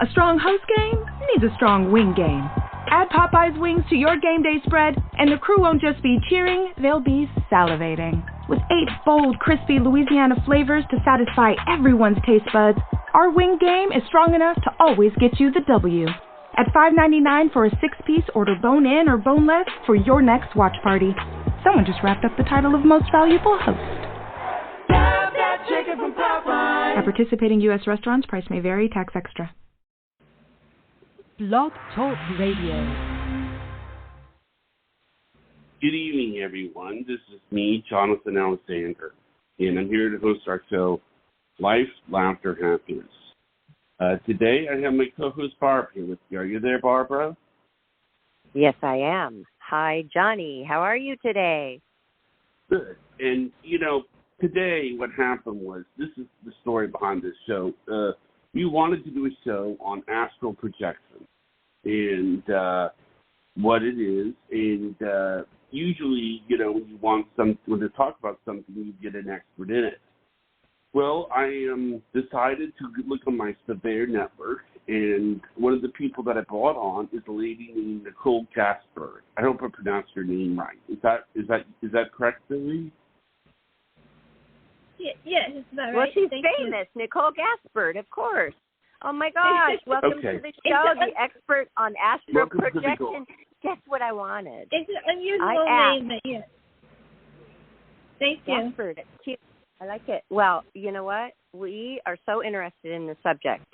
A strong host game needs a strong wing game. Add Popeye's wings to your game day spread, and the crew won't just be cheering, they'll be salivating. With 8 bold, crispy Louisiana flavors to satisfy everyone's taste buds, our wing game is strong enough to always get you the W. At $5.99 for a 6-piece, order bone-in or boneless for your next watch party. Someone just wrapped up the title of Most Valuable Host. Have that chicken from Popeye. At participating U.S. restaurants, price may vary, tax extra. Blog Talk Radio. Good evening, everyone. This is me, Jonathan Alexander, and I'm here to host our show, Life, Laughter, Happiness. Today, I have my co-host, Barb, here with me. Are you there, Barbara? Yes, I am. Hi, Johnnie. How are you today? Good. And, today what happened was, this is the story behind this show. We wanted to do a show on astral projection and what it is. And usually, when you want when to talk about something, you get an expert in it. Well, I decided to look on my Surveyor network, and one of the people that I brought on is a lady named Nicole Gaspard. I hope I pronounced her name right. Is that correct, Billy? Yeah, it's about right. Well, she's Thank famous, you. Nicole Gaspard, of course. Oh, my gosh. Welcome to the show, the expert on astral projection. Guess what I wanted? It's an unusual name, but yeah. Thank you. Gaspard. It's cute. I like it. Well, you know what? We are so interested in the subject.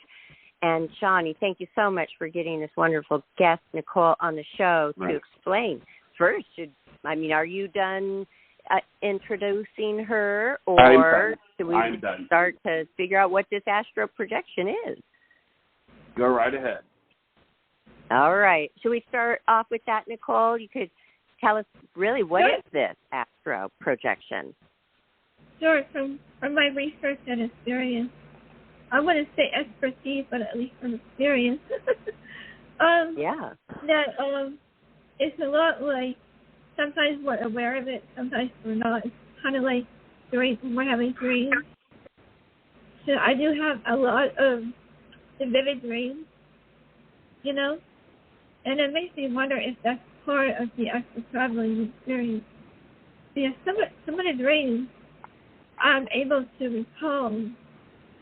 And, Johnnie, thank you so much for getting this wonderful guest, Nicole, on the show to explain. First, are you done introducing her, or do we start to figure out what this astral projection is? Go right ahead. All right. Should we start off with that, Nicole? You could tell us really what is this astral projection? Sure. From my research and experience, I wouldn't say expertise, but at least from experience. That it's a lot like sometimes we're aware of it, sometimes we're not. It's kind of like we're having dreams. So I do have a lot of vivid dreams, and it makes me wonder if that's part of the actual traveling experience. Because some of the dreams I'm able to recall,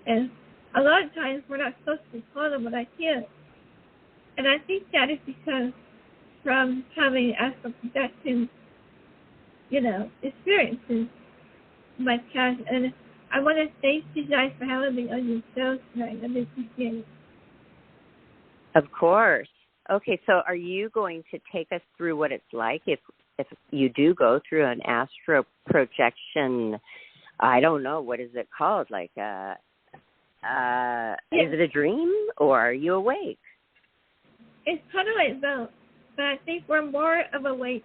and a lot of times we're not supposed to recall them, but I can't. And I think that is because from having astral projection, experiences in my past. And I want to thank you guys for having me on your show tonight. I appreciate it. Of course. Okay, so are you going to take us through what it's like if you do go through an astral projection? I don't know, what is it called? Like, is it a dream or are you awake? It's kind of like both, but I think we're more of awake.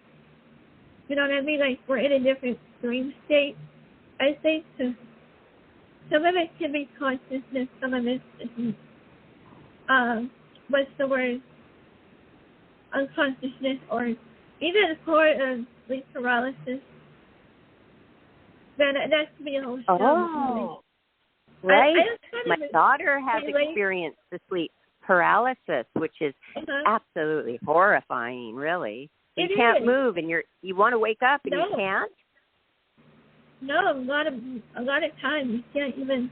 You know what I mean? Like we're in a different dream state. I think some of it can be consciousness, some of it is, what's the word? Unconsciousness, or even part of sleep paralysis. Then that could be a whole show. Oh, right. My daughter has experienced the sleep paralysis, which is absolutely horrifying, really. You can't move, and you want to wake up, and you can't? No, a lot of times you can't even,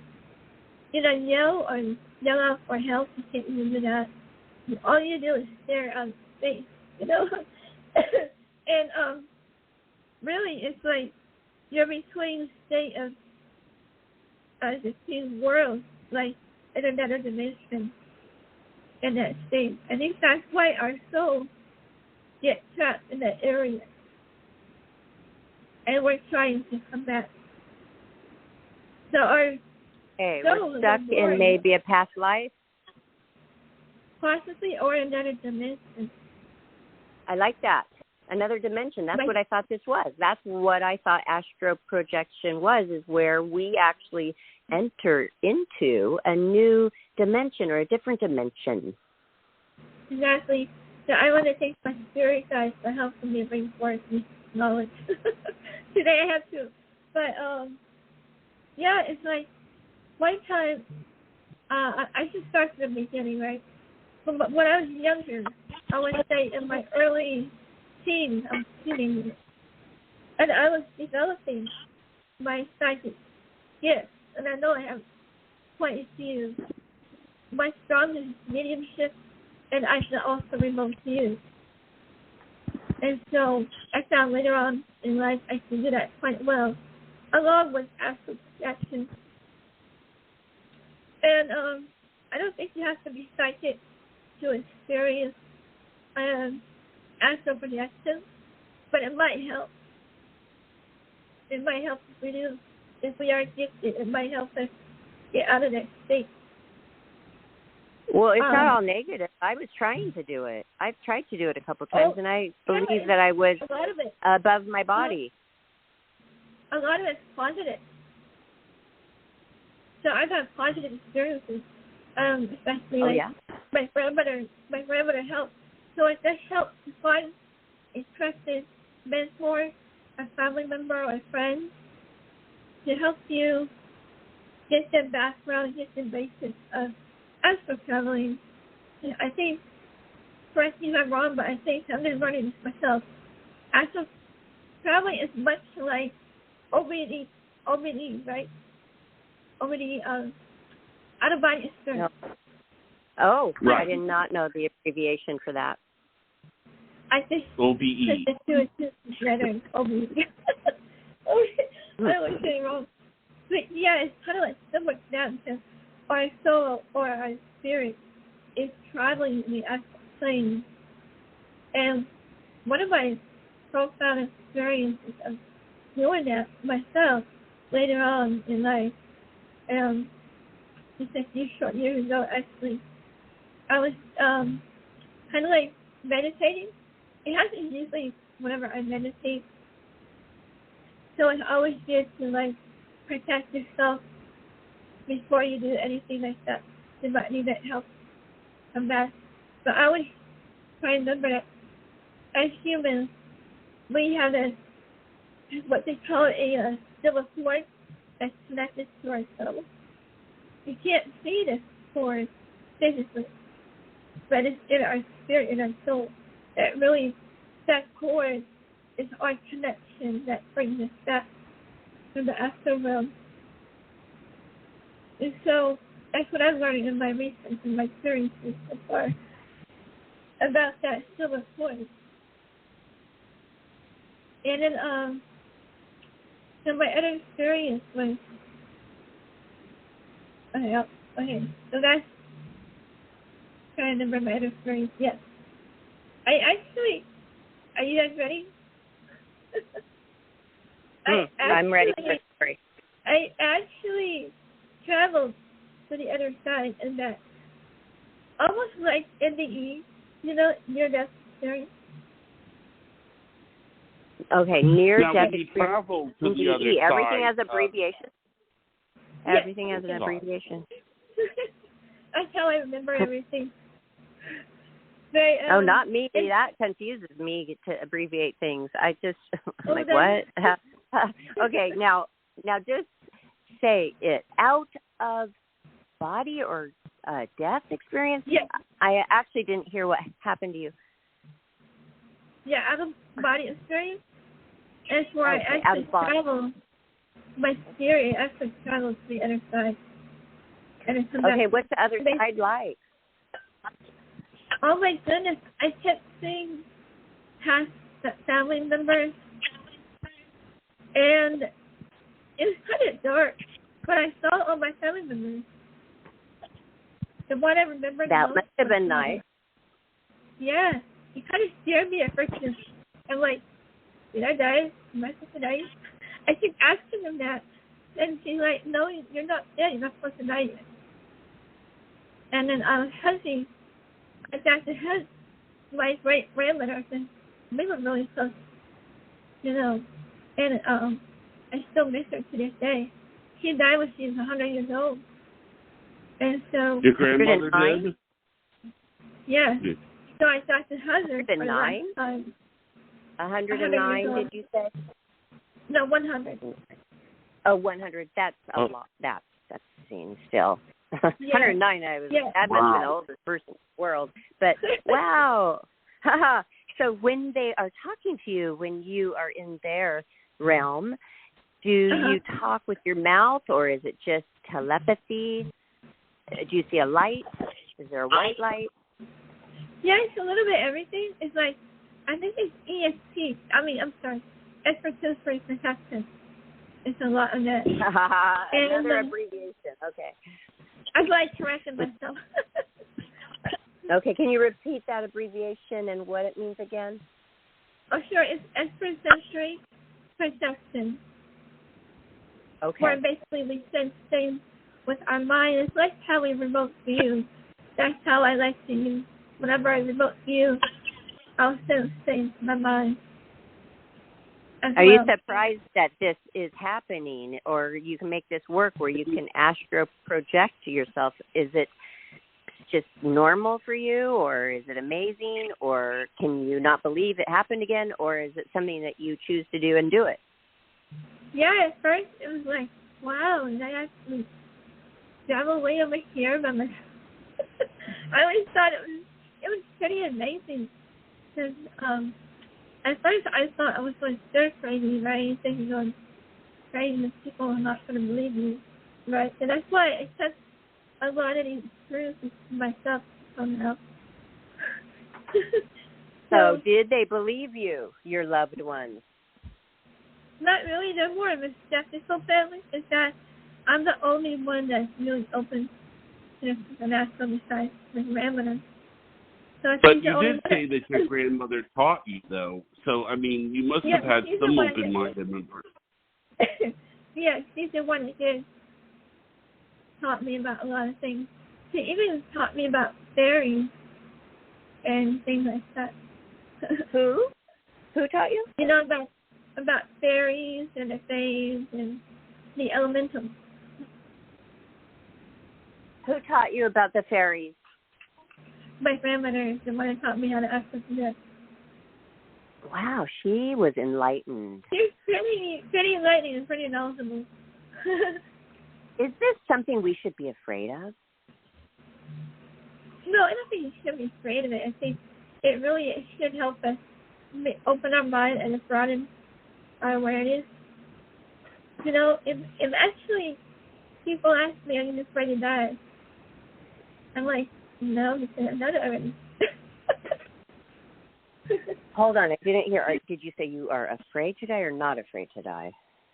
yell or yell out for help. You can't even do that. All you do is stare out of space, And really, it's like you're between the state of the two worlds, like in another dimension. In that state, I think that's why our souls get trapped in that area, and we're trying to come back. So our we're stuck in maybe a past life, possibly, or another dimension. I like that. Another dimension. That's what I thought this was. That's what I thought astral projection was, is where we actually enter into a new dimension or a different dimension. Exactly. So I want to thank my spirit guides for helping me bring forth this knowledge. Today I have to. But, it's like one time, I should start from the beginning, right? when I was younger, I would say in my early teens, I was teenager, and I was developing my psychic gifts, and I know I have quite a few. My strongest is mediumship, and I can also remote view. And so I found later on in life I can do that quite well, along with astral projection. And I don't think you have to be psychic to experience astral projection, but it might help. It might help if we are gifted. It might help us get out of that state. Well, it's not all negative. I was trying to do it. I've tried to do it a couple times, and I believe that I was above my body. A lot of it's positive. So I've had positive experiences, especially my grandmother helped. So it does help to find a trusted mentor, a family member, or a friend to help you get the background, get the basics of astral traveling. I think, correct me if I'm wrong, but I think I'm just learning this myself. Astral traveling is much like OBD, right? OBD, out-of-body experience. No. Oh, right. I did not know the abbreviation for that. I think OBE. OBE. I always say it wrong. But yeah, it's kind of like similar to that because our soul or our spirit is traveling in the astral plane. And one of my profound experiences of doing that myself later on in life, just a few short years ago, actually, I was kind of like meditating. It happens usually whenever I meditate. So it's always good to like protect yourself before you do anything like that. You might need that help from that. But I always try to remember that as humans, we have this, what they call a silver cord that's connected to our soul. You can't see this cord physically, but it's in our spirit, in our soul. That cord is our connection that brings us back to the astral realm. And so that's what I'm learning in my research and my experiences so far about that silver cord. And then, so my other experience was, okay, so that's, trying to remember my other experience, yes. I actually, are you guys ready? I'm ready for the story. I actually traveled to the other side, and that almost like NDE, near-death experience. Okay, near-death experience. Travel to the other NDE. Everything side, has abbreviation. Everything has an abbreviation. That's how I remember everything. Not me. That confuses me to abbreviate things. I just like what? Okay, now just say it. Out of body or death experience? Yeah. I actually didn't hear what happened to you. Yeah, out of body experience. That's where I actually travel. My spirit actually travels to the other side. Okay, what's the other side like? Oh my goodness, I kept seeing past family members, and it was kind of dark, but I saw all my family members. The one I remember the most. That must have been nice. Yeah, it kind of scared me at first. I'm like, did I die? Am I supposed to die? I keep asking them that, and she's like, no, you're not dead. You're not supposed to die yet. And then I was hugging. I got to hug my great grandmother, and we were really close, and I still miss her to this day. She died when she was 100 years old, and so your grandmother did. Yeah. So I got to hug her. 109. 109. Did you say? No, 100. Oh, 100. That's a lot. That's seen still. 109. That must be the oldest person in the world. But wow. So when they are talking to you, when you are in their realm, do you talk with your mouth, or is it just telepathy? Do you see a light? Is there a white light? Yeah, it's a little bit everything. It's like, I think it's ESP. I'm sorry. Expert Protection. It's a lot of that. Another abbreviation. Okay. I'd like to correct myself. Okay, can you repeat that abbreviation and what it means again? Oh, sure. It's extrasensory perception. Okay. Where basically we sense things with our mind. It's like how we remote view. That's how I like to use. Whenever I remote view, I'll sense things in my mind. Are you surprised that this is happening, or you can make this work where you can astral project to yourself? Is it just normal for you, or is it amazing, or can you not believe it happened again, or is it something that you choose to do and do it? Yeah, at first it was like, wow, and I actually travel way over here by myself. I always thought it was pretty amazing, because at first I thought I was going stir crazy, right? Thinking going crazy and people are not going to believe me, right? And that's why I said a lot of these experiences to myself somehow. So did they believe you, your loved ones? Not really. They're more of a skeptical family. Is that I'm the only one that's really open to an astral besides my grandmother. So but you did say that your grandmother taught you, though. So, I mean, you must have had some open-minded members. Yeah, she's the one that did taught me about a lot of things. She even taught me about fairies and things like that. Who? Who taught you? You know, about fairies and the fays and the elementals. Who taught you about the fairies? My grandmother is the one that taught me how to astral project. Wow, she was enlightened. She's pretty enlightening and pretty knowledgeable. Is this something we should be afraid of? No, I don't think you should be afraid of it. I think it should help us open our mind and broaden our awareness. You know, if actually people ask me, are you afraid to die? I'm like, no, because I've done it already. Hold on, I didn't hear. Did you say you are afraid to die or not afraid to die?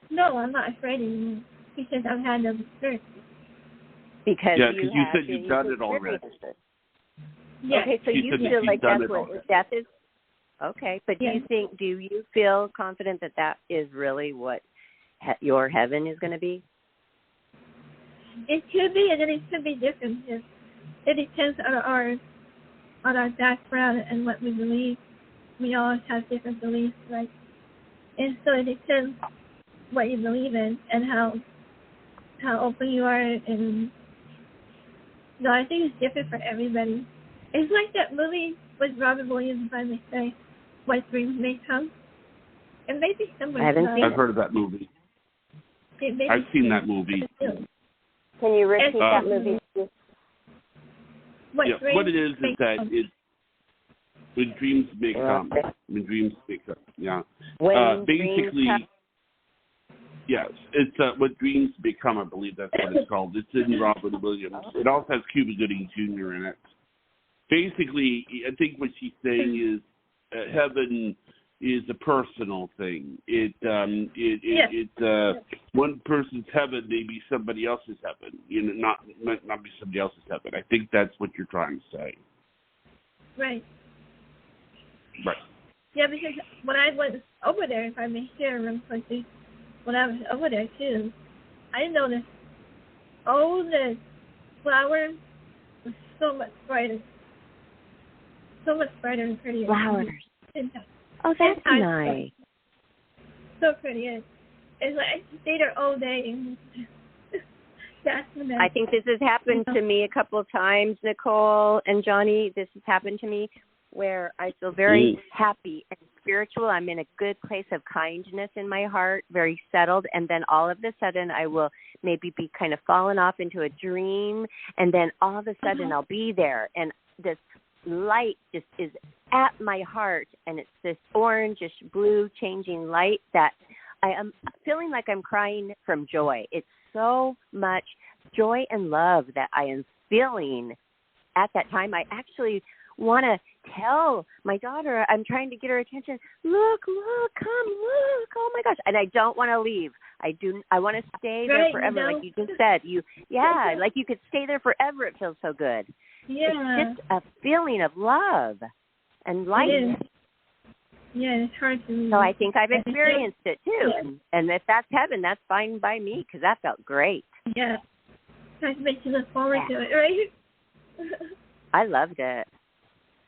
No, I'm not afraid anymore because I've had those experiences. Because you said you've done it already. Yeah. Okay, so you feel like that's what death is? Okay, but do you feel confident that that is really what your heaven is going to be? It could be, and then it could be different. It depends on our background and what we believe. We all have different beliefs, right? And so it depends what you believe in and how open you are. And no, I think it's different for everybody. It's like that movie with Robin Williams, if I may say, What Dreams May Come. It may be similar. I've heard of that movie. I've seen that movie. Can you repeat that movie? What it is that when dreams may come. When dreams may come, yeah. Basically, yes, it's What Dreams Become, I believe that's what it's called. It's in Robin Williams. It also has Cuba Gooding Jr. in it. Basically, I think what she's saying is heaven is a personal thing. One person's heaven may be somebody else's heaven. You know, not be somebody else's heaven. I think that's what you're trying to say. Right. Right. Yeah, because when I was over there, if I may share real quickly, when I was over there too, I noticed all the flowers were so much brighter. So much brighter and prettier. Flowers. Oh, that's nice. So pretty. It's like I can stay there all day. That's amazing. I think this has happened to me a couple of times, Nicole and Johnnie. This has happened to me where I feel very happy and spiritual. I'm in a good place of kindness in my heart, very settled. And then all of a sudden I will maybe be kind of fallen off into a dream. And then all of a sudden I'll be there. And this light just is at my heart. And it's this orangish blue changing light that I am feeling like I'm crying from joy. It's so much joy and love that I am feeling at that time. I actually want to tell my daughter, I'm trying to get her attention, look, come, look, oh my gosh. And I don't want to leave. I want to stay there forever, like you just said. Like you could stay there forever. It feels so good. Yeah. It's just a feeling of love and light. Yeah, it's hard to. So I think I've experienced it too. Yeah. And if that's heaven, that's fine by me because that felt great. Yeah. That makes you look forward to it, right? I loved it.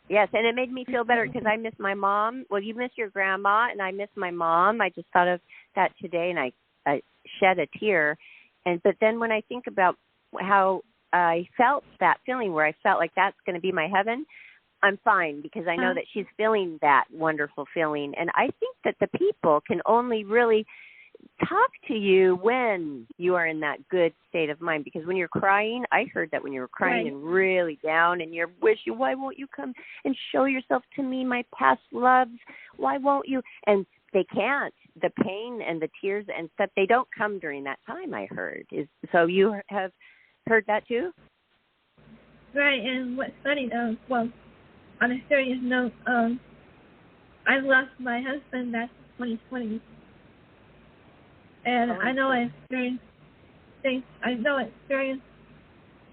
Yes, and it made me feel better because I miss my mom. Well, you miss your grandma, and I miss my mom. I just thought of that today, and I shed a tear. But then when I think about how I felt that feeling where I felt like that's going to be my heaven, I'm fine because I know that she's feeling that wonderful feeling. And I think that the people can only really talk to you when you are in that good state of mind. Because when you're crying, I heard that when you were crying and really down and you're wishing, why won't you come and show yourself to me, my past loves? Why won't you? And they can't. The pain and the tears and stuff, they don't come during that time, I heard. So you have heard that too? Right, and what's funny though, well, on a serious note, I lost my husband back in 2020. And I know I experienced things. I know I experienced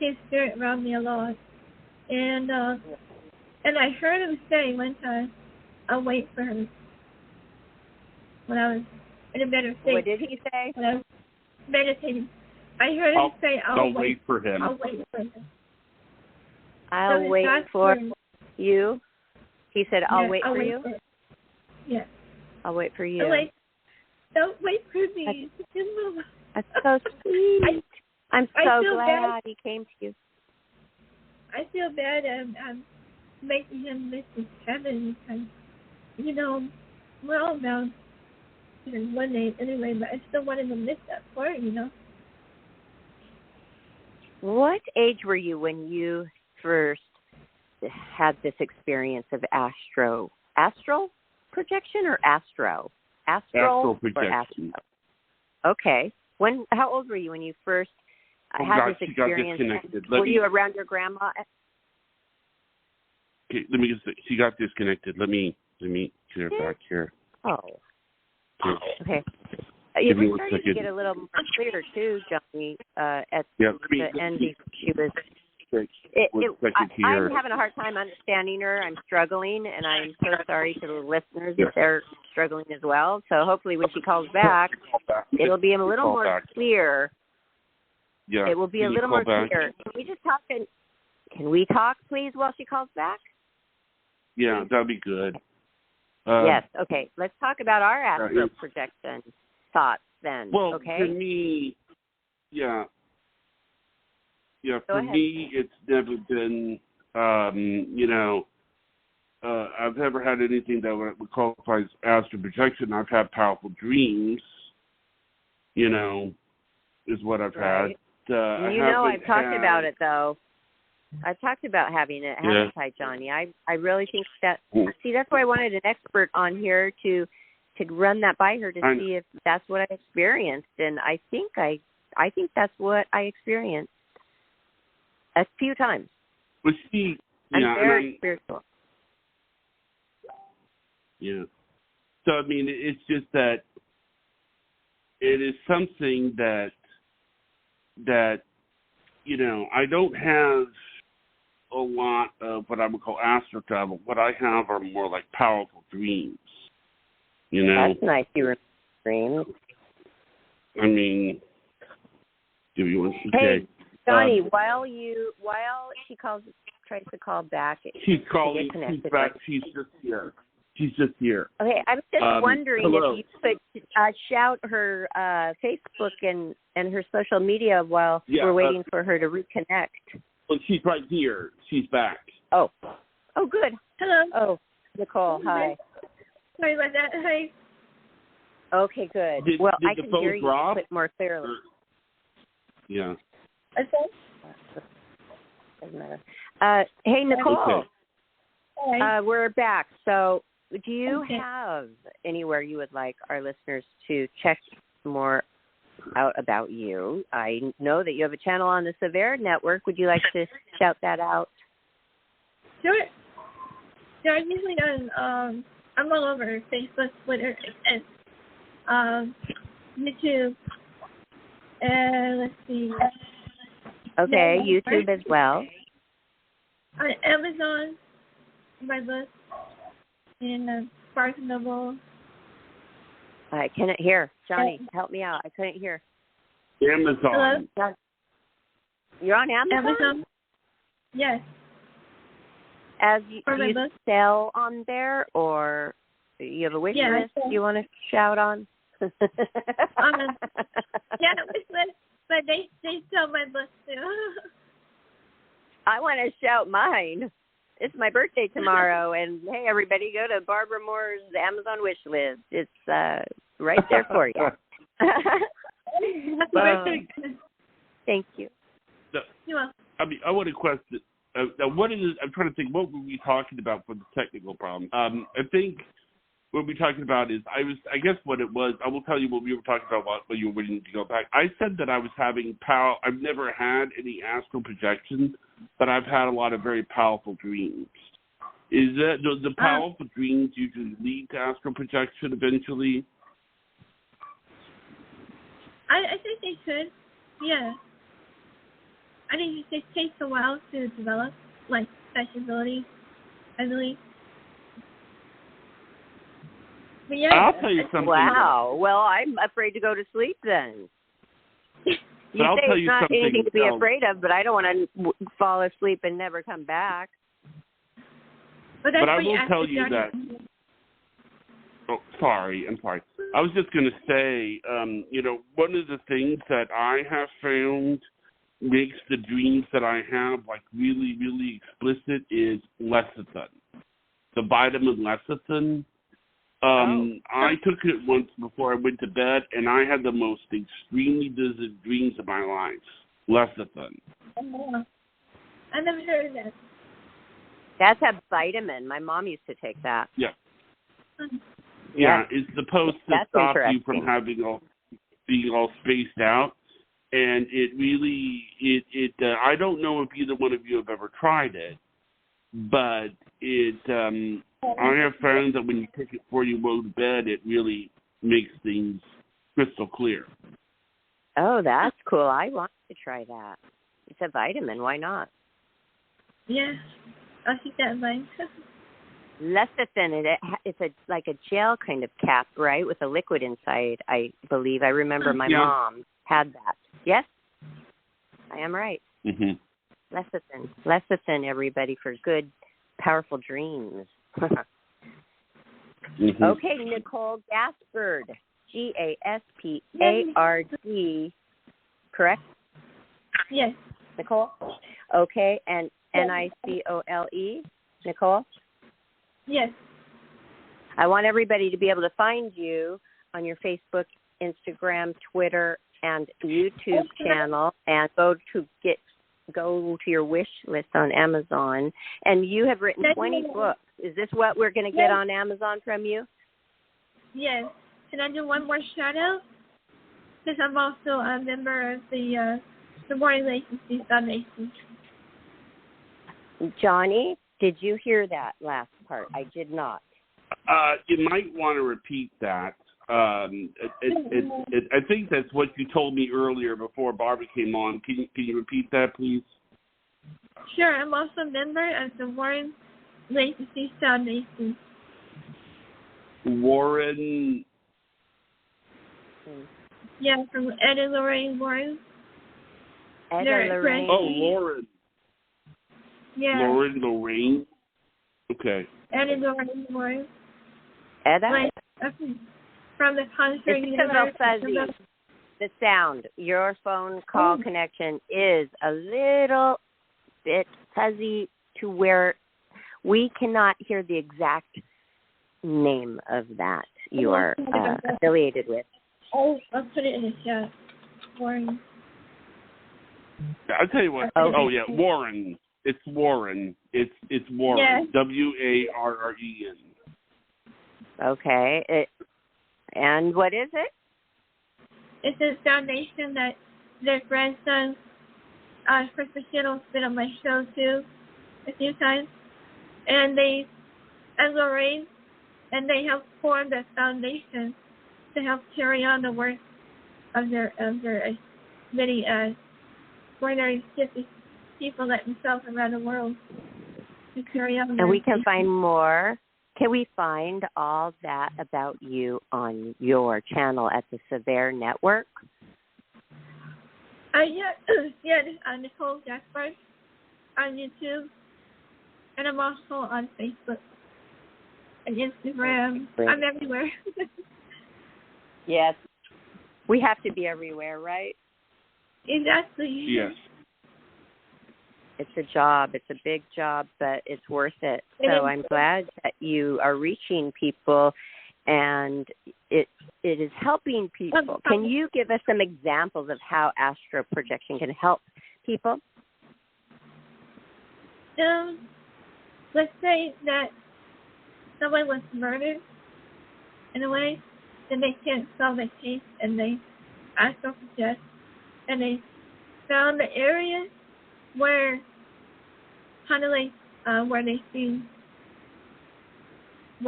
his spirit around me a lot. And I heard him say one time, I'll wait for her. When I was in a better state. What did he say? When I was meditating. I heard him say, I'll wait for him. I'll wait for him. I'll wait for you. He said, I'll wait for you? Yes. I'll wait for you. Don't wait for me. That's so sweet. I'm so glad he came to you. I feel bad I'm making him miss his heaven because, we're all bound in one day anyway, but I still want him to miss that part, What age were you when you first had this experience of astral projection or astro? Astral projection. Okay. How old were you when you first had this experience? She got disconnected. Were you around your grandma? Okay, she got disconnected. Let me get her back here. Oh. Okay. We're starting to get a little more clear too, Johnnie. At the end, she was. I'm having a hard time understanding her. I'm struggling, and I'm so sorry to the listeners if they're struggling as well. So hopefully when she calls back, it'll be a little more clear. Yeah. It will be a little more clear. Can we just talk? Can we talk, please, while she calls back? Yeah, that'd be good. Yes. Okay. Let's talk about our astral projection thoughts then. Well, okay? For me, for me, it's never been, I've never had anything that would qualify as astral projection. I've had powerful dreams, is what I've had. I've talked about it, though. I've talked about having it, haven't I, Johnnie? I really think that, that's why I wanted an expert on here to run that by her to see if that's what I experienced. And I think that's what I experienced a few times. Well, I'm very spiritual. Yeah. So, I mean, it's just that it is something that I don't have a lot of what I would call astral travel. What I have are more like powerful dreams. That's nice. You remember dreams. I mean, give you one. Hey, Johnnie, while she tries to call back, she's calling. She's back. She's just here. Okay, I'm just wondering if you could shout her Facebook and her social media while we're waiting for her to reconnect. Well, she's right here. She's back. Oh, Oh, good. Hello. Oh, Nicole, hi. Sorry about that. Hi. Okay, good. Did I the can phone hear you drop? a bit more clearly. Yeah. Okay. Doesn't matter. Hey, Nicole. Okay. Hi. We're back. So, do you Okay. have anywhere you would like our listeners to check more out about you? I know that you have a channel on the Severe Network. Would you like to shout that out? Sure. Yeah, I'm usually on, I'm all over Facebook, Twitter, and YouTube, and let's see. Okay, YouTube as well. On Amazon, my book, and Barnes & Noble. I cannot hear. Johnny, help me out. I couldn't hear. Amazon. Hello? You're on Amazon? Amazon? Yes. Do For my you book? sell on there, or you have a wish Yeah, list you want to shout on? Yeah, wish list, but they sell my book too. I want to shout mine. It's my birthday tomorrow, and hey, everybody, go to Barbara Moore's Amazon wish list. It's right there for you. Thank you. You're welcome. I mean, I want to question. What is? I'm trying to think. What were we talking about for the technical problem? I think what we're talking about is I guess what it was. I will tell you what we were talking about when you were waiting to go back. I said that I was having power. I've never had any astral projections, but I've had a lot of very powerful dreams. Is that the powerful dreams usually lead to astral projection eventually? I think they could. Yeah. I think it takes a while to develop, like, such ability, I believe. But yeah. I'll tell you something. Wow. Well, I'm afraid to go to sleep then. You I'll say tell it's you not something anything to be else. afraid of, but I don't want to fall asleep and never come back. But I will tell you that. Oh, sorry. I'm sorry. I was just going to say, one of the things that I have found makes the dreams that I have, like, really, really explicit is lecithin. The vitamin lecithin. I took it once before I went to bed, and I had the most extremely vivid dreams of my life. Lecithin. I never heard of that. That's a vitamin. My mom used to take that. Yeah. Mm-hmm. Yeah, it's supposed to That's stop you interesting. from being all spaced out. And it really, I don't know if either one of you have ever tried it, but I have found that when you take it before you go to bed, it really makes things crystal clear. Oh, that's cool. I want to try that. It's a vitamin. Why not? Yeah. I'll keep that in mind. Lecithin, it's like a gel kind of cap, right, with a liquid inside, I believe. I remember my mom had that. Yes? I am right. Mm-hmm. Lecithin, everybody, for good, powerful dreams. Mm-hmm. Okay, Nicole Gaspard, Gaspard, correct? Yes. Nicole? Okay, and Nicole? Nicole? Yes. I want everybody to be able to find you on your Facebook, Instagram, Twitter, and YouTube channel, and go to your wish list on Amazon. And you have written 20 books. Is this what we're going to get on Amazon from you? Yes. Can I do one more shout out? Because I'm also a member of the Morning Latency Foundation. Johnnie, did you hear that last part? I did not. You might want to repeat that. I think that's what you told me earlier before Barbara came on. Can you repeat that, please? Sure. I'm also a member of the Warren Latency Foundation. Warren. Yeah, from Ed and Lorraine Warren. Ed and Lorraine. Oh, Lauren. Yeah. Lorraine. Okay. Ed and Lorraine Warren. Edda? From the Conjuring It's a little fuzzy. The sound. Your phone call connection is a little bit fuzzy to where We cannot hear the exact name of that you are affiliated with. I'll put it in the chat. Warren. I'll tell you what. Oh yeah, Warren. It's Warren. It's Warren. Yes. Warren. Okay. And what is it? It's a foundation that their grandson, Chris Machino's been on my show too a few times, and Lorraine, and they help form the foundation to help carry on the work of their many ordinary people like myself around the world to carry on. And we can find more. Can we find all that about you on your channel at the Severe Network? Nicole Gaspard on YouTube, and I'm also on Facebook and Instagram. I'm everywhere. Yes. We have to be everywhere, right? Exactly. Yes. It's a job. It's a big job, but it's worth it. So I'm glad that you are reaching people, and it is helping people. Can you give us some examples of how astral projection can help people? Let's say that someone was murdered in a way, then they can't solve the case, and they astral project, and they found the area where kind of like where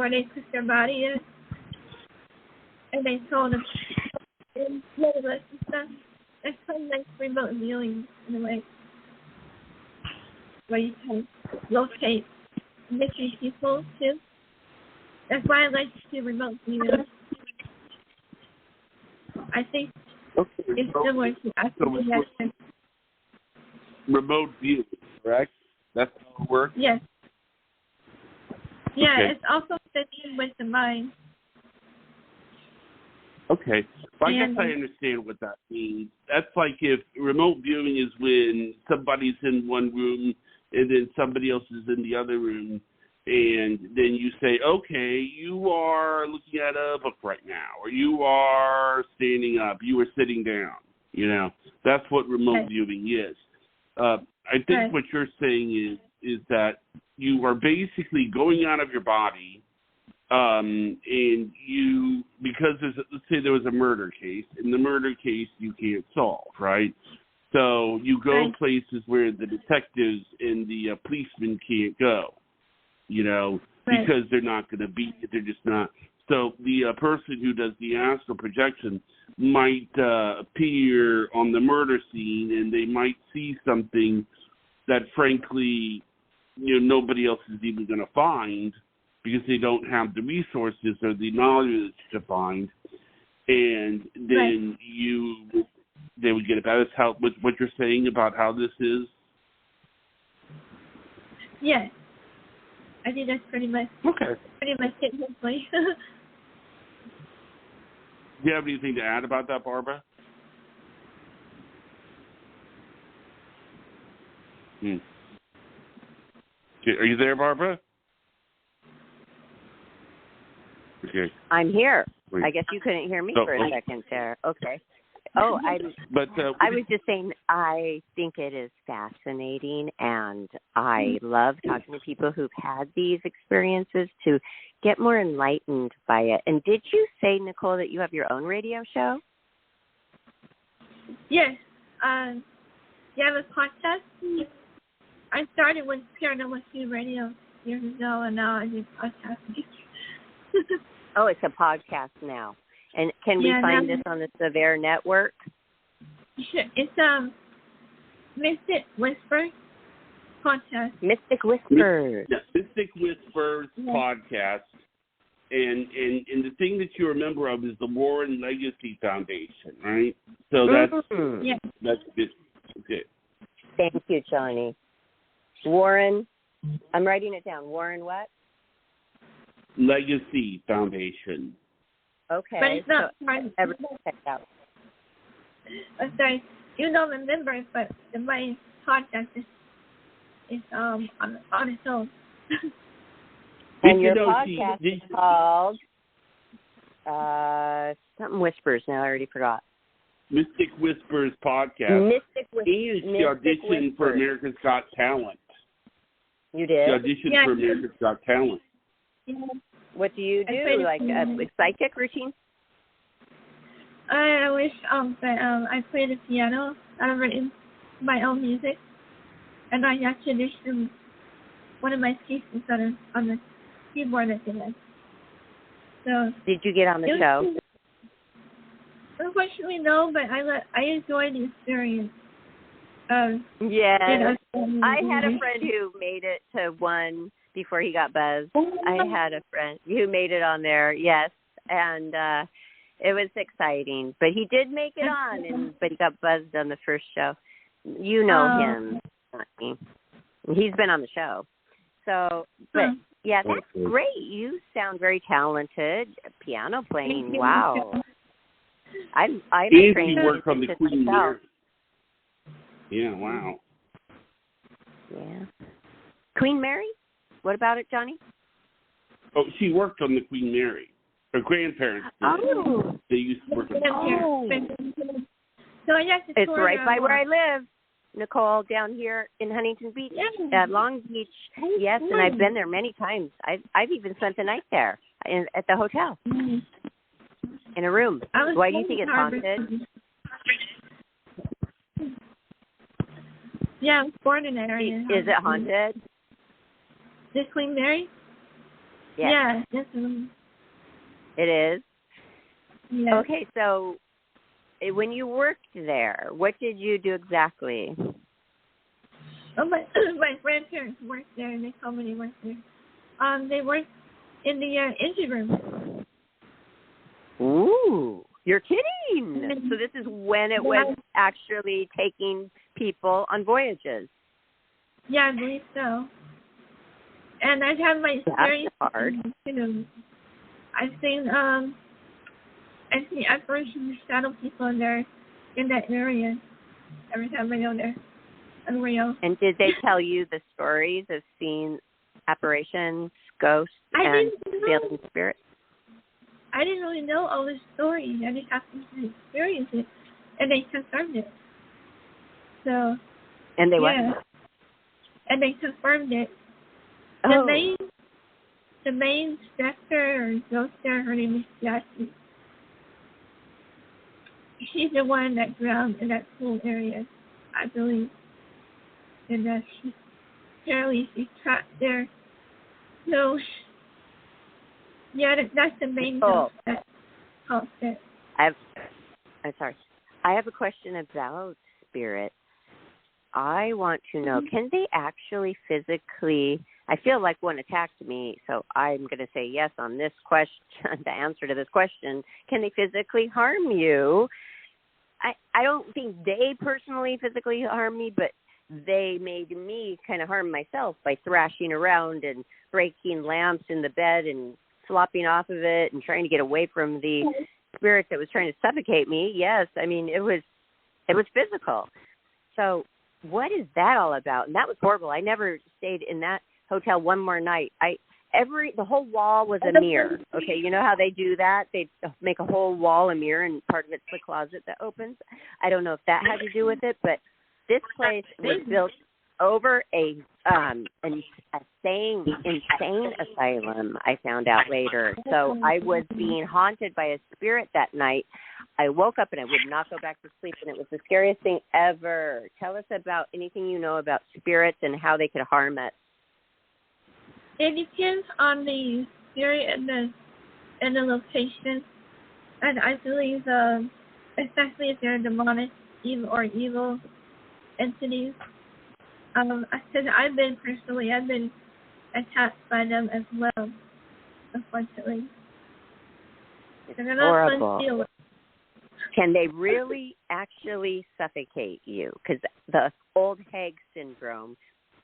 they put their body in, and they told them and stuff. It's kind of like remote viewing in a way, where you can locate mystery people too. That's why I like to do remote viewing. I think it's similar to astral projection. Remote view, correct? That's how it works? Yes. Yeah, Okay. It's also fitting with the mind. Okay. Well, I guess I understand what that means. That's like if remote viewing is when somebody's in one room and then somebody else is in the other room, and then you say, okay, you are looking at a book right now, or you are standing up, you are sitting down. You know, that's what remote viewing is. I think what you're saying is that you are basically going out of your body, and you, because let's say there was a murder case, and the murder case you can't solve, right? So you go places where the detectives and the policemen can't go, you know, because they're not going to be, they're just not. So the person who does the astral projection might appear on the murder scene, and they might see something that, frankly, you know, nobody else is even going to find because they don't have the resources or the knowledge to find. And then they would get it. That is how what you're saying about how this is. Yes, I think that's pretty much it. Hopefully. Do you have anything to add about that, Barbara? Are you there, Barbara? Okay. I'm here. Wait. I guess you couldn't hear me for a second there. Okay. Oh, I was just saying I think it is fascinating, and I love talking to people who've had these experiences to get more enlightened by it. And did you say, Nicole, that you have your own radio show? Yes. You have a podcast? I started with Paranormal Radio years ago, and now I do podcasting. Oh, it's a podcast now. And can we find this on the Severe Network? Sure. It's Mystic Whispers podcast. Mystic Whispers. Mystic Whispers podcast. And the thing that you remember of is the Warren Legacy Foundation, right? So that's it. Okay. Thank you, Johnnie. Warren, I'm writing it down. Warren what? Legacy Foundation. Okay. But it's not everyone check it out. I'm sorry. You don't remember it, but my podcast is on its own. And your podcast is called something Whispers. Now I already forgot. Mystic Whispers podcast. Mystic Whispers. She auditioned for America's Got Talent. You did? She auditioned for America's Got Talent. Yeah. What do you do? Like a psychic routine? I wish I play the piano. I've written my own music, and I actually auditioned one of my pieces that are on the keyboard at the end. So did you get on the show? Unfortunately, no, but I enjoyed the experience. Yes. I had a friend who made it to one before he got buzzed. I had a friend who made it on there, yes, and it was exciting. But he did make it on, but he got buzzed on the first show. You know him, not me. He's been on the show. So, but yeah, that's great. You sound very talented. Piano playing, wow. I'm trained. He worked on the Queen Mary. Yeah, wow. Yeah. Queen Mary? What about it, Johnnie? Oh, she worked on the Queen Mary. Her grandparents did. Oh. They used to work on So I have to it's right by where I live, Nicole, down here in Huntington Beach, at Long Beach. Yes, and I've been there many times. I've even spent the night there at the hotel in a room. Why do you think it's haunted? Yeah, I was born in that area. Is it haunted? This Queen Mary? Yes. Yeah, definitely. It is? Yes. Okay, so when you worked there, what did you do exactly? Oh, my grandparents worked there, and they told me they worked there. They worked in the engine room. Ooh, you're kidding. So this is when it was actually taking people on voyages. Yeah, I believe so. And I've had my experience. That's hard. I've seen apparitions, shadow people in there, in that area. Every time I go there, unreal. And did they tell you the stories of seeing apparitions, ghosts, and feeling spirits? I didn't really know all the stories. I just happened to experience it, and they confirmed it. So. And they what? And they confirmed it. Oh. The main specter or ghost there, her name is Jackie. She's the one that drowned in that pool area, I believe. And apparently she's trapped there. So, yeah, that's the main ghost that calls it. I'm sorry. I have a question about spirits. I want to know, can they actually physically, I feel like one attacked me, so I'm going to say yes on this question, the answer to this question. Can they physically harm you? I don't think they personally physically harm me, but they made me kind of harm myself by thrashing around and breaking lamps in the bed and slopping off of it and trying to get away from the spirit that was trying to suffocate me. Yes, I mean, it was physical. So what is that all about? And that was horrible. I never stayed in that hotel one more night. The whole wall was a mirror. Okay, you know how they do that? They make a whole wall a mirror, and part of it's the closet that opens. I don't know if that had to do with it, but this place was built over a insane asylum, I found out later. So I was being haunted by a spirit that night. I woke up and I would not go back to sleep, and it was the scariest thing ever. Tell us about anything you know about spirits and how they could harm us. It depends on the spirit and the location. And I believe, especially if they're demonic evil entities, because I've been attacked by them as well, unfortunately. They're not horrible. fun to deal with. Can they really actually suffocate you? Because the old hag syndrome,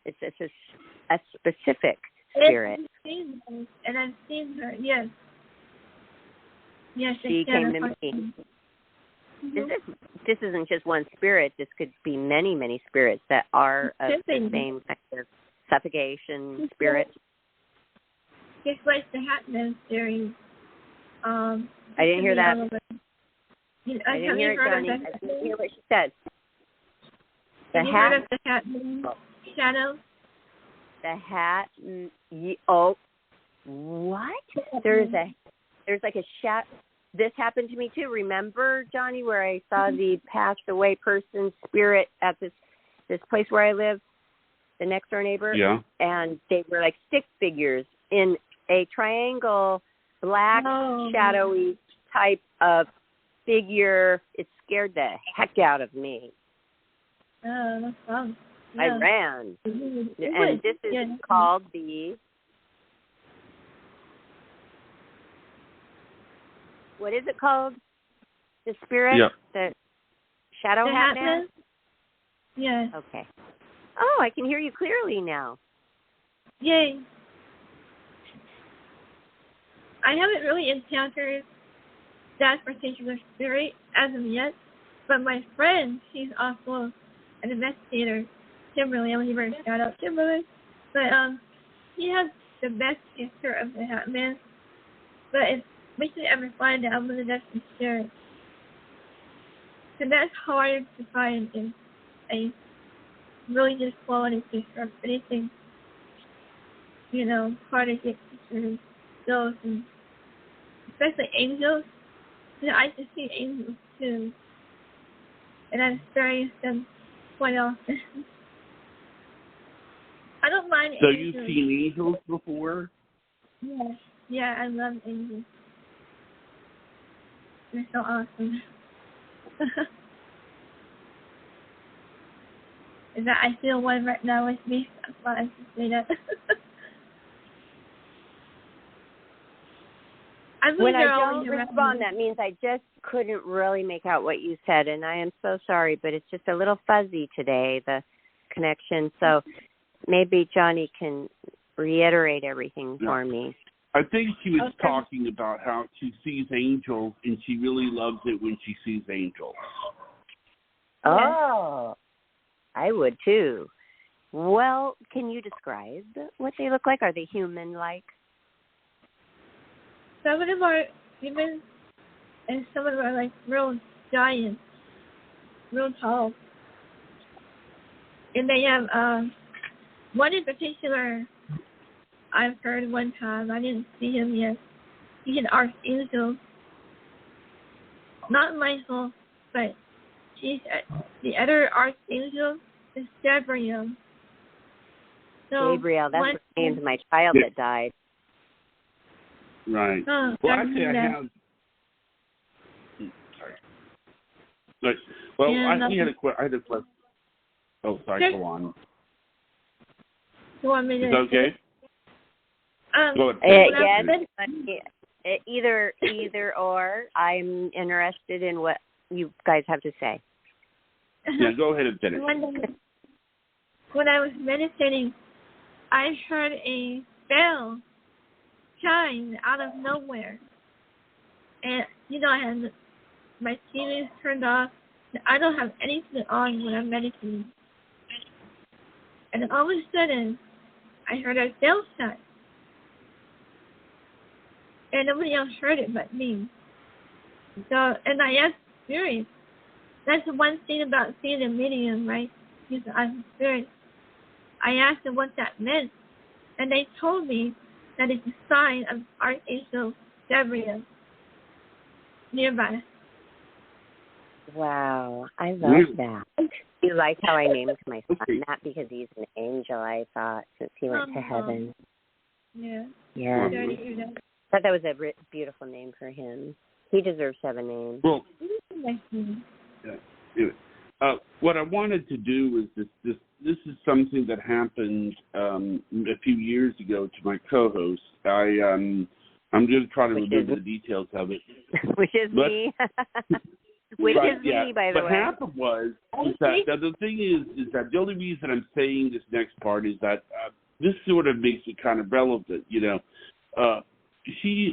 it's a specific spirit. And I've seen her, yes. Yes, she came to me. Mm-hmm. This isn't just one spirit. This could be many, many spirits that are of the same kind of suffocation spirit. explains the Hatman series. I didn't hear that. I didn't hear it, Johnnie. I didn't hear what she said. Have you heard of the Hatman shadow? The hat. Oh, what? There's like a shadow. This happened to me too. Remember, Johnnie, where I saw the passed away person's spirit at this place where I live, the next door neighbor? Yeah. And they were like stick figures in a triangle, black, shadowy type of figure. It scared the heck out of me. Oh, that's fun. Yeah. I ran. And this is called the... What is it called? The spirit? Yeah. The shadow Hatman? Yes. Okay. Oh, I can hear you clearly now. Yay. I haven't really encountered that particular spirit as of yet, but my friend, she's also an investigator, Kimberly. I'm going to shout out Kimberly. But he has the best picture of the Hatman. But if we should ever find out whether that's the spirit. So that's hard to find in a really good quality picture of anything. You know, hard to get pictures, those, and especially angels. You know, I just see angels too. And I've experienced them quite often. I don't mind So angels. you've seen angels before? Yes. Yeah, I love angels. They're so awesome. Is that I feel one right now with me? That's why I can say that. When I don't respond, that means I just couldn't really make out what you said, and I am so sorry, but it's just a little fuzzy today, the connection. So maybe Johnnie can reiterate everything for me. I think she was talking about how she sees angels, and she really loves it when she sees angels. Oh, I would too. Well, can you describe what they look like? Are they human-like? Some of them are human, and some of them are like real giants, real tall. And they have one in particular I've heard one time. I didn't see him yet. He's an archangel. Not Michael, but she's the other archangel is Gabriel. So Gabriel, that's the name of my child that died. Right. Oh, well, actually, I have... Sorry. Right. Well, I had a question. Oh, sorry, go on. You want me to... Is that okay? Go yes, either or. I'm interested in what you guys have to say. Yeah, go ahead and finish. When I was meditating, I heard a bell chime out of nowhere. And, you know, I had my TV turned off. I don't have anything on when I'm meditating. And then all of a sudden, I heard a bell chime. And nobody else heard it but me. So, and I asked Spirit. That's the one thing about seeing a medium, right? Because I'm Spirit. I asked them what that meant. And they told me that it's a sign of Archangel Gabriel nearby. Wow, I love that. You like how I named my son that because he's an angel, I thought, since he went to heaven. Yeah. Yeah. I thought that was a beautiful name for him. He deserves to have a name. Well, what I wanted to do was this is something that happened a few years ago to my co-host. I'm going to try to remember the details of it. Which is me. Which is me, by the way. What happened was that the thing is that the only reason I'm saying this next part is that this sort of makes it kind of relevant, you know.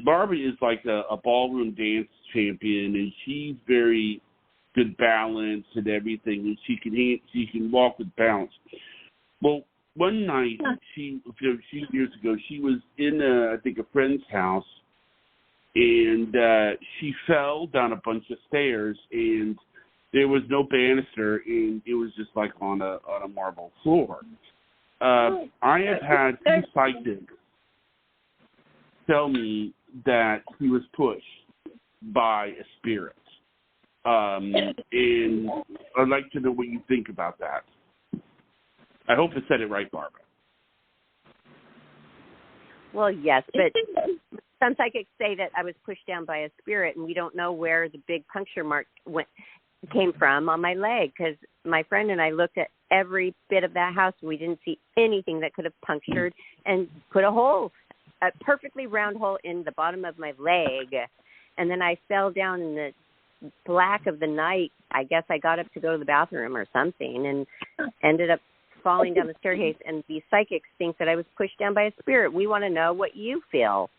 Barbara is like a ballroom dance champion, and she's very good balance and everything, and she can walk with balance. Well, one night, she years ago, she was in I think a friend's house, and she fell down a bunch of stairs, and there was no banister, and it was just like on a marble floor. I have had two psychics tell me that he was pushed by a spirit. And I'd like to know what you think about that. I hope I said it right, Barbara. Well, yes, but some psychics say that I was pushed down by a spirit, and we don't know where the big puncture mark came from on my leg, because my friend and I looked at every bit of that house, and we didn't see anything that could have punctured and put a perfectly round hole in the bottom of my leg. And then I fell down in the black of the night. I guess I got up to go to the bathroom or something and ended up falling down the staircase, and these psychics think that I was pushed down by a spirit. We want to know what you feel.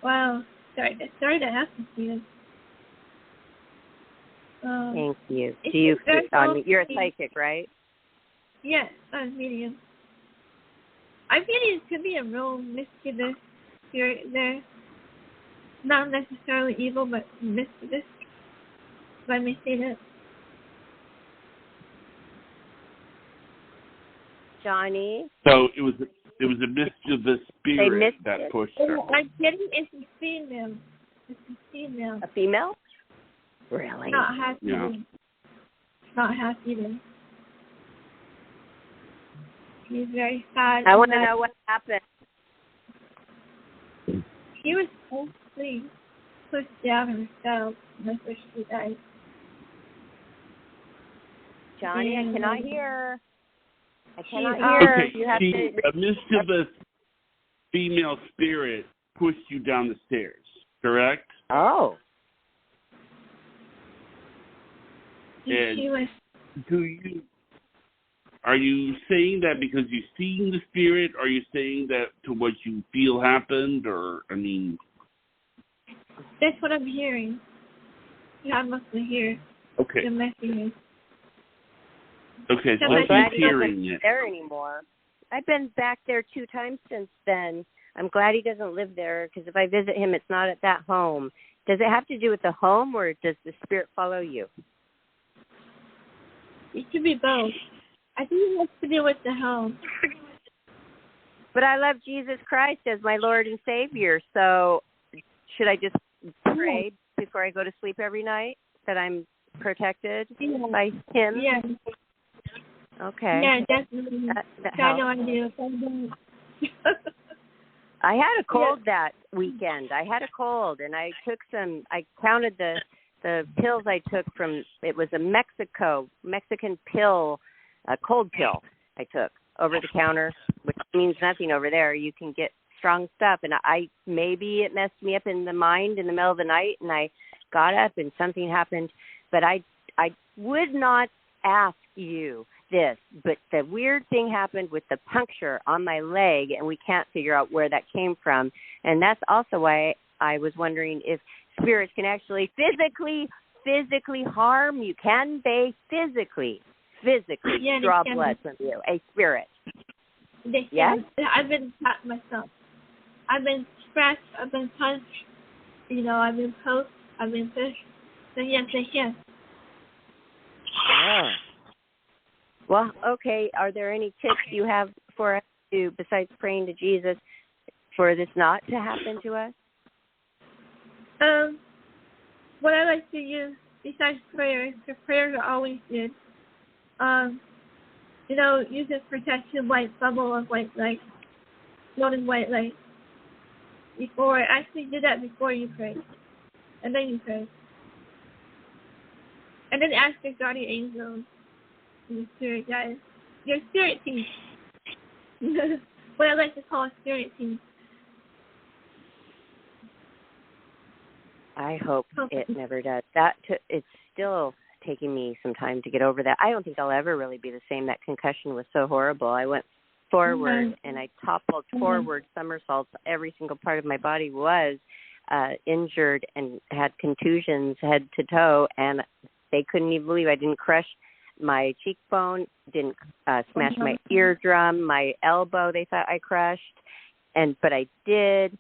Wow. Sorry to ask you. Thank you. Do you? You're a psychic, right? Yes, I'm a medium. I feel it could be a real mischievous spirit there. Not necessarily evil, but mischievous. If I may say that. Johnnie? So it was a mischievous spirit that pushed her. I'm getting it's a female. It's a female. A female? Really? Not half yeah. Not half either. She's very sad. I want to know what happened. She was mostly pushed down herself before she died. Johnnie, I cannot hear. I cannot hear. Okay, you have a mischievous female spirit pushed you down the stairs, correct? Oh. And are you saying that because you've seen the spirit? Are you saying that to what you feel happened? Or, I mean... That's what I'm hearing. Yeah, I must hear the messages. Okay, so I'm glad he's he hearing doesn't it. live there anymore. I've been back there 2 times since then. I'm glad he doesn't live there, because if I visit him, it's not at that home. Does it have to do with the home, or does the spirit follow you? It could be both. I think it has to do with the home. But I love Jesus Christ as my Lord and Savior, so should I just pray before I go to sleep every night that I'm protected by Him? Yeah. Okay. Yeah, definitely. That I know I helps. do. I had a cold that weekend. I had a cold, and I counted the pills I took from, it was a Mexican pill, a cold pill I took over the counter, which means nothing over there. You can get strong stuff, and maybe it messed me up in the mind in the middle of the night, and I got up and something happened, but I would not ask you this, but the weird thing happened with the puncture on my leg, and we can't figure out where that came from, and that's also why I was wondering if spirits can actually physically harm you. Can they physically draw blood from you, a spirit? Yes? I've been shot myself. I've been scratched, I've been punched, I've been poked, I've been pushed. So yes, they can. Oh. Well, okay. Are there any tips you have for us to, besides praying to Jesus, for this not to happen to us? What I like to use besides prayers, because prayers are always good. Use this protection white bubble of white light, floating white light. Actually do that before you pray, and then you pray. And then ask your guardian angels and your spirit guides, your spirit team. What I like to call a spirit team. I hope it never does. It's still taking me some time to get over that. I don't think I'll ever really be the same. That concussion was so horrible. I went forward and I toppled forward, somersaults. Every single part of my body was injured and had contusions head to toe, and they couldn't even believe I didn't crush my cheekbone, didn't smash my eardrum, my elbow. They thought I crushed, but I did.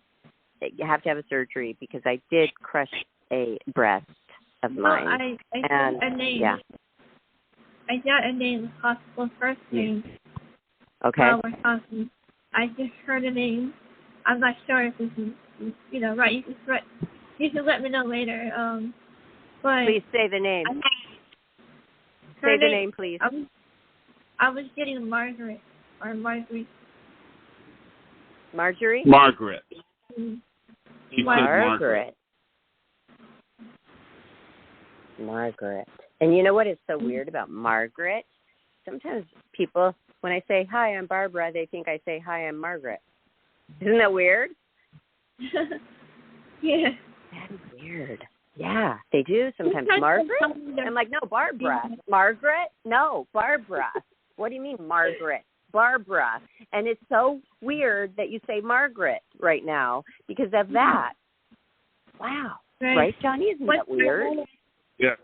You have to have a surgery because I did crush a breast of mine. I got a name. Yeah. I got a name, possible first name. Okay. While we're talking, I just heard a name. I'm not sure if this is, right. You can let me know later. But please say the name. Say the name, please. I was getting Margaret or Marguerite. Marjorie? Margaret. Mm-hmm. Margaret. Margaret. And you know what is so weird about Margaret? Sometimes people, when I say, hi, I'm Barbara, they think I say, hi, I'm Margaret. Isn't that weird? Yeah. That is weird. Yeah, they do sometimes. Margaret? I'm like, no, Barbara. Margaret? No, Barbara. What do you mean, Margaret? Barbara. And it's so weird that you say Margaret right now because of that. Wow. Right, Johnny? Isn't that weird? Yeah.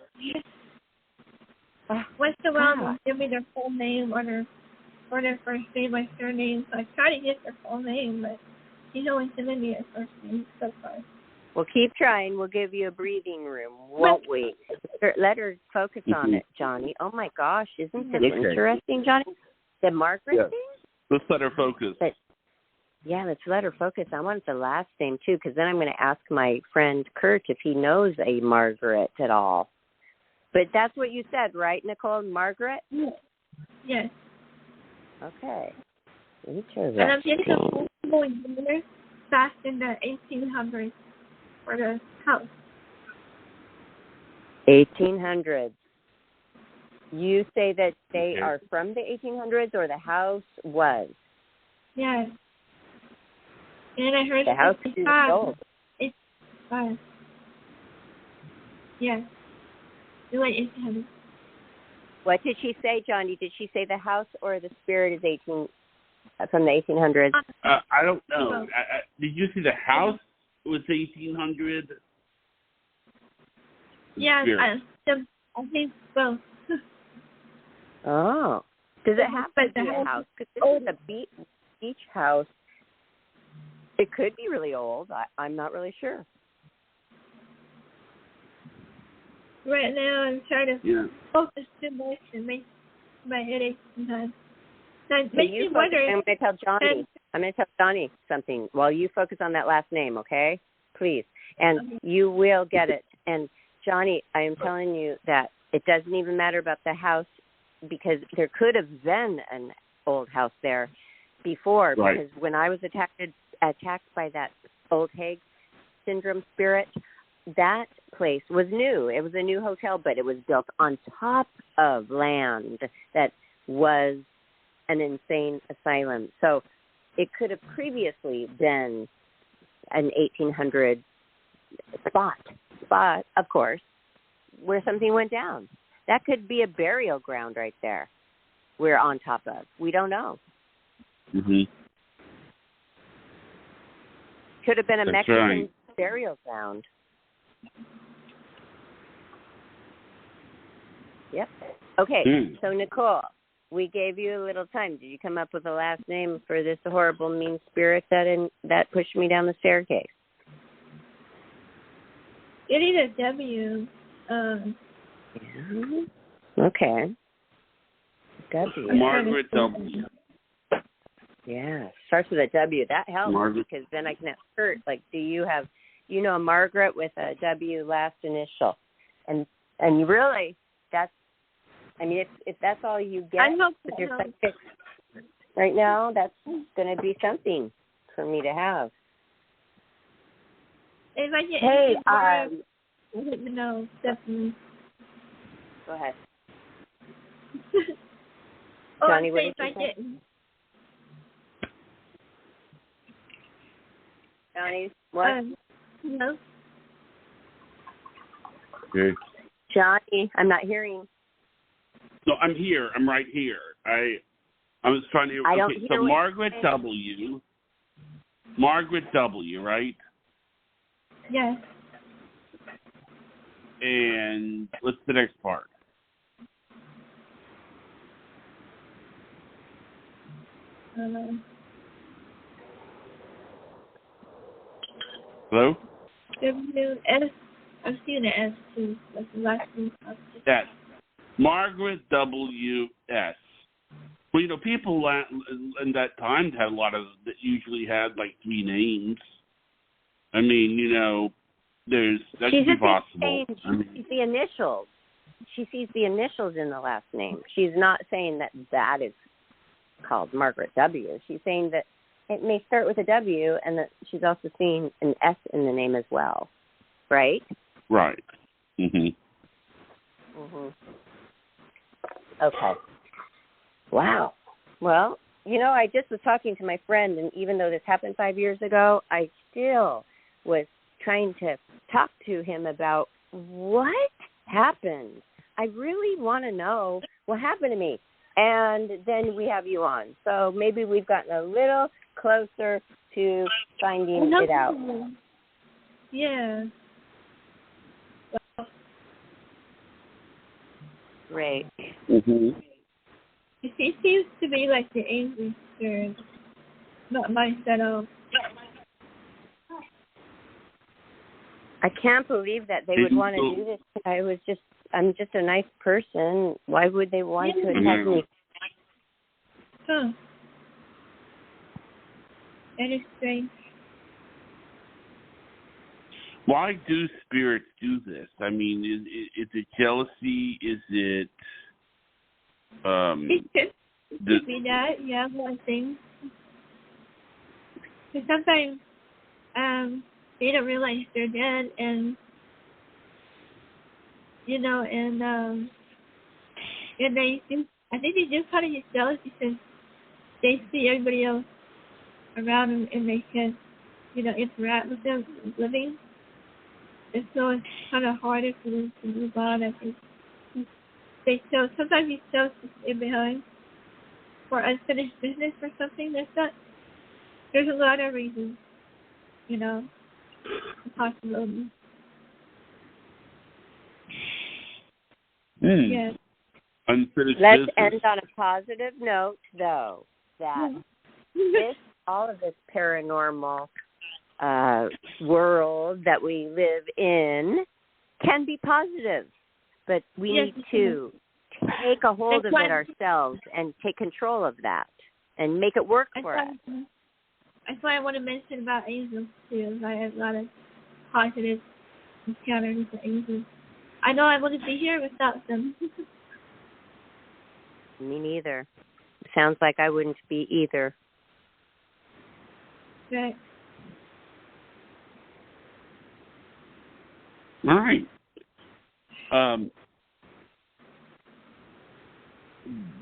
Once in a while, they'll give me their full name or their first name, my surname. So I try to get their full name, but he's always giving me their first name so far. Well, keep trying. We'll give you a breathing room, won't we? Let her focus on it, Johnny. Oh, my gosh. Isn't this interesting, Johnny? The Margaret thing? Let's let her focus. Let's let her focus. I want the last name, too, because then I'm going to ask my friend Kurt if he knows a Margaret at all. But that's what you said, right, Nicole? Margaret? Yes. Okay. And I'm getting a full year back in the 1800s for the house. 1800s. You say that they are from the 1800s or the house was? Yes. And I heard the house is old. It's yes. The late 1800s. What did she say, Johnny? Did she say the house or the spirit is from the 1800s? I don't know. Did you see the house was 1800? Yeah, I think both. Oh. Does it have to be a house? Because this is a beach house. It could be really old. I'm not really sure. Right now, I'm trying to focus too much and make my headache sometimes. That makes me wonder. I'm going to tell Johnny something while you focus on that last name, okay? Please. And you will get it. And, Johnny, I am telling you that it doesn't even matter about the house because there could have been an old house there before. Right. Because when I was attacked by that old Hague syndrome spirit, that place was new. It was a new hotel, but it was built on top of land that was an insane asylum. So it could have previously been an 1800 spot, of course, where something went down. That could be a burial ground right there we're on top of. We don't know. Mm-hmm. Could have been a Mexican burial ground. Yep. Okay, so Nicole, we gave you a little time. Did you come up with a last name for this horrible, mean spirit that pushed me down the staircase? It is a W. Okay. W. Margaret W. Yeah, starts with a W. That helps because then I can ask Kurt, like, do you have, a Margaret with a W last initial? And you really, if that's all you get with your psychic right now, that's going to be something for me to have. If I get no, definitely. Go ahead. Johnny, what did you say? Johnny, what? No. Okay. Johnny, I'm not hearing. No, I'm here. I'm right here. I was trying to. I don't okay, hear so Margaret W, right? Yes. And what's the next part? Hello? W.S. I've seen the S too. That's the last name. Yes. Margaret W.S. Well, you know, people in that time had a lot of, that usually had like 3 names. I mean, you know, that could be possible. She's the initials. She sees the initials in the last name. She's not saying that is called Margaret W. She's saying that it may start with a W and that she's also seeing an S in the name as well. Right? Right. Mhm. Mhm. Okay. Wow. Well, you know, I just was talking to my friend, and even though this happened 5 years ago, I still was trying to talk to him about what happened. I really want to know what happened to me. And then we have you on. So maybe we've gotten a little closer to finding it out. Yeah. Great. Mhm. It seems to be like the angel spirit, not myself. I can't believe that they would want to do this. I'm just a nice person. Why would they want to attack me? Huh. That is strange. Why do spirits do this? I mean, is it jealousy? Is it It could be that, yeah, one thing. Because sometimes they don't realize they're dead, and you know, and they do. I think they do kind of get jealous because they see everybody else around them, and they can, you know, interact with them living. And so it's kind of harder for them to move on. I think sometimes he still stay behind for unfinished business or something. There's a lot of reasons, you know, possibilities. Yes. Unfinished Let's business. end on a positive note, though, that all of this paranormal world that we live in can be positive, but we need to take a hold of it ourselves and take control of that and make it work for us. That's why I want to mention about angels too. I have a lot of positive encounters with angels. I know I wouldn't be here without them. Me neither. Sounds like I wouldn't be either. Right. All right.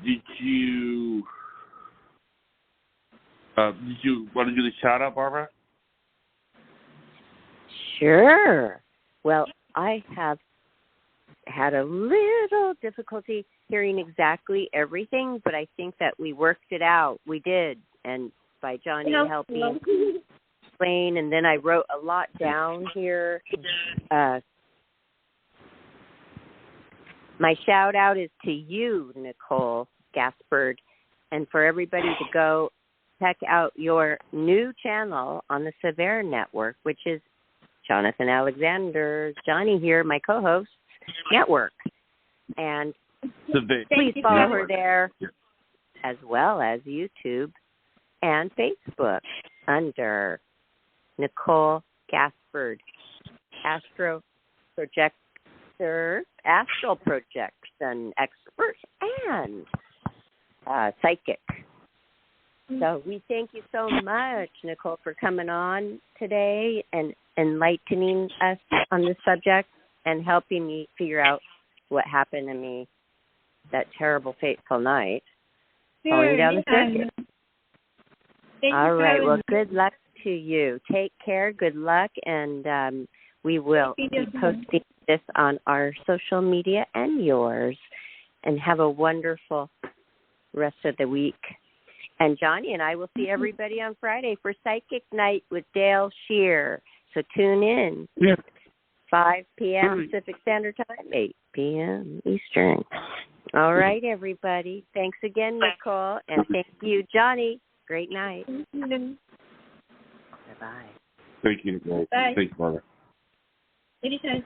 Did you want to do the shout out, Barbara? Sure. Well, I have had a little difficulty hearing exactly everything, but I think that we worked it out. We did, and by Johnnie helping explain, and then I wrote a lot down here. My shout out is to you, Nicole Gaspard, and for everybody to go check out your new channel on the Sever Network, which is Jonathan Alexander, Johnnie here, my co-host, network. And please follow her there, as well as YouTube and Facebook under Nicole Gaspard, Astral Projection expert and psychic. So we thank you so much, Nicole, for coming on today and enlightening us on this subject and helping me figure out what happened to me that terrible, fateful night. Falling down the circuit. All right. Well, good luck to you. Take care. Good luck. And we will be posting this on our social media and yours. And have a wonderful rest of the week. And Johnnie and I will see everybody on Friday for Psychic Night with Dale Shear. So tune in. Yeah. 5 p.m. Pacific Standard Time, 8 p.m. Eastern. All right, everybody. Thanks again, Nicole. And thank you, Johnnie. Great night. Mm-hmm. Bye-bye. Thank you, Nicole. Bye. Thanks, brother. Anytime.